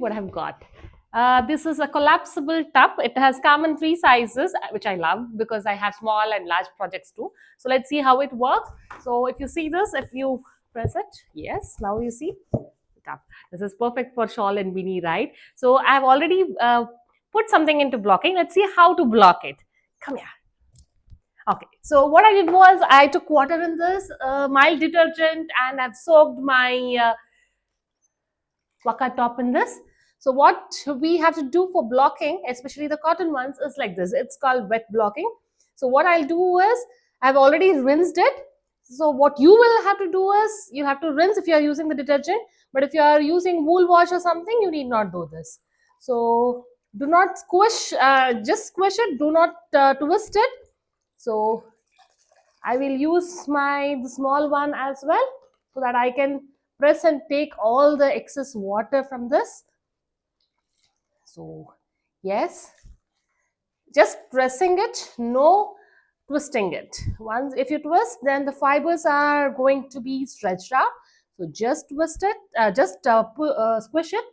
what I've got. This is a collapsible tub. It has come in 3 sizes, which I love because I have small and large projects too. So let's see how it works. So if you see this, if you press it, yes, now you see the tub. This is perfect for shawl and beanie, right? So I've already put something into blocking. Let's see how to block it. Come here. Okay, so what I did was I took water in this mild detergent and I've soaked my waka top in this. So what we have to do for blocking, especially the cotton ones, is like this. It's called wet blocking. So what I'll do is I've already rinsed it. So what you will have to do is you have to rinse if you are using the detergent. But if you are using wool wash or something, you need not do this. So do not squish, just squish it. Do not twist it. So I will use the small one as well so that I can press and take all the excess water from this. So yes, just pressing it, no twisting it. Once if you twist, then the fibers are going to be stretched out. So just twist it, squish it.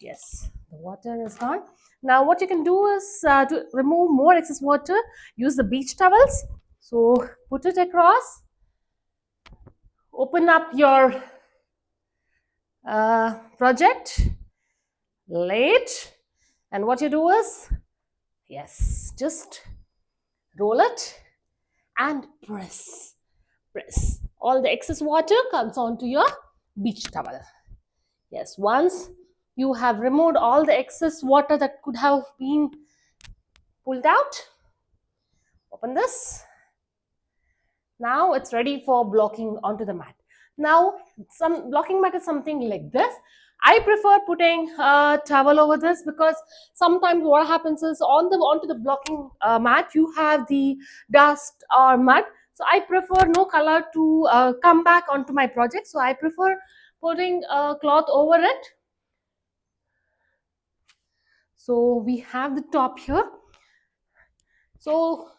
Yes, the water is gone. Now what you can do is to remove more excess water, use the beach towels. So put it across, open up your project, lay it, and what you do is, yes, just roll it and press. All the excess water comes onto your beach towel. Yes, once you have removed all the excess water that could have been pulled out, open this. Now it's ready for blocking onto the mat. Now some blocking mat is something like this. I prefer putting a towel over this because sometimes what happens is onto the blocking mat you have the dust or mud. So I prefer no color to come back onto my project. So I prefer putting a cloth over it. So we have the top here. So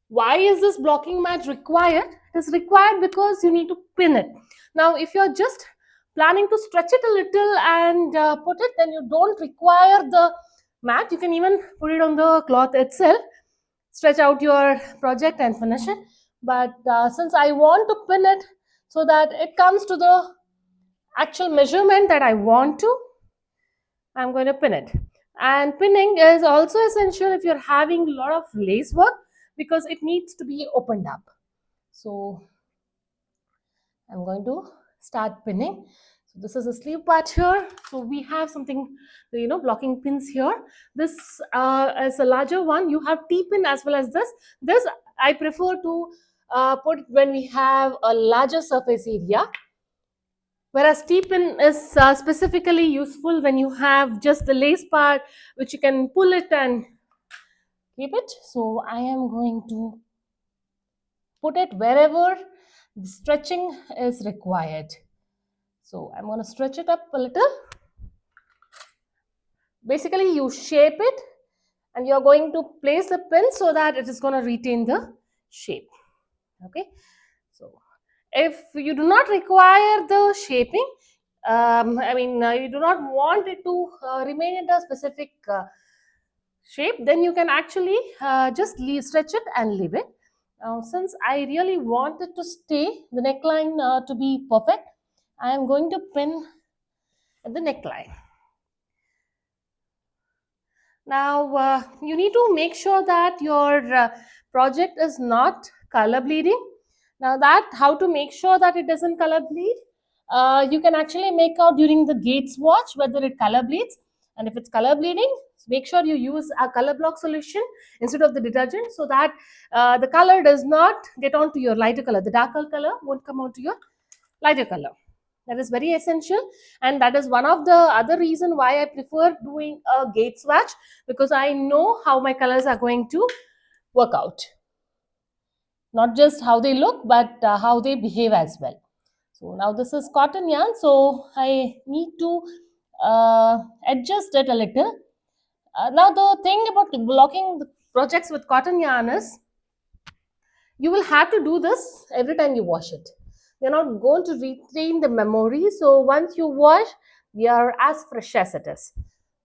why is this blocking mat required? It is required because you need to pin it. Now, if you're just planning to stretch it a little and put it, then you don't require the mat. You can even put it on the cloth itself, stretch out your project and finish it. But since I want to pin it so that it comes to the actual measurement that I want to, I'm going to pin it. And pinning is also essential if you're having a lot of lace work because it needs to be opened up. So I'm going to start pinning. So this is the sleeve part here. So we have something, blocking pins here. This is a larger one. You have T-pin as well as this. This I prefer to put when we have a larger surface area. Whereas T-pin is specifically useful when you have just the lace part, which you can pull it and keep it. So I am going to put it wherever the stretching is required. So I'm going to stretch it up a little. Basically, you shape it and you're going to place the pin so that it is going to retain the shape. Okay. So if you do not require the shaping, you do not want it to remain in a specific shape, then you can actually just stretch it and leave it. Now, since I really want it to stay, the neckline to be perfect, I am going to pin at the neckline. Now, you need to make sure that your project is not color bleeding. Now, how to make sure that it doesn't color bleed? You can actually make out during the gate swatch whether it color bleeds. And if it's color bleeding, make sure you use a color block solution instead of the detergent so that the color does not get onto your lighter color. The darker color won't come onto your lighter color. That is very essential, and that is one of the other reason why I prefer doing a gate swatch, because I know how my colors are going to work out. Not just how they look, but how they behave as well. So now this is cotton yarn, so I need to adjust it a little. Now the thing about blocking the projects with cotton yarn is you will have to do this every time you wash it. You're not going to retain the memory. So once you wash, they are as fresh as it is.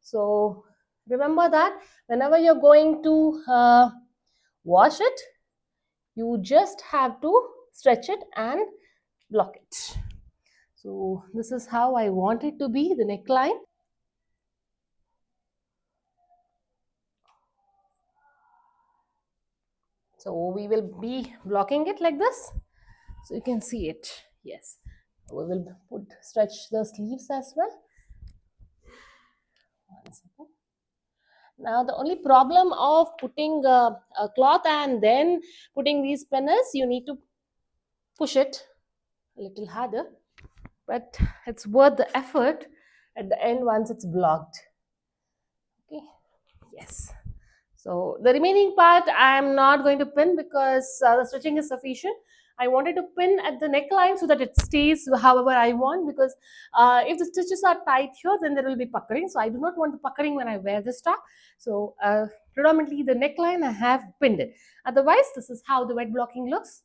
So remember that whenever you're going to wash it, you just have to stretch it and block it. So this is how I want it to be, the neckline. So we will be blocking it like this. So you can see it. Yes. We will stretch the sleeves as well. One second. Now the only problem of putting a cloth and then putting these pinners, you need to push it a little harder, but it's worth the effort at the end once it's blocked. Okay. Yes. So the remaining part I am not going to pin because the stitching is sufficient. I wanted to pin at the neckline so that it stays however I want, because if the stitches are tight here, then there will be puckering. So I do not want the puckering when I wear this top. So predominantly the neckline I have pinned it. Otherwise, this is how the wet blocking looks.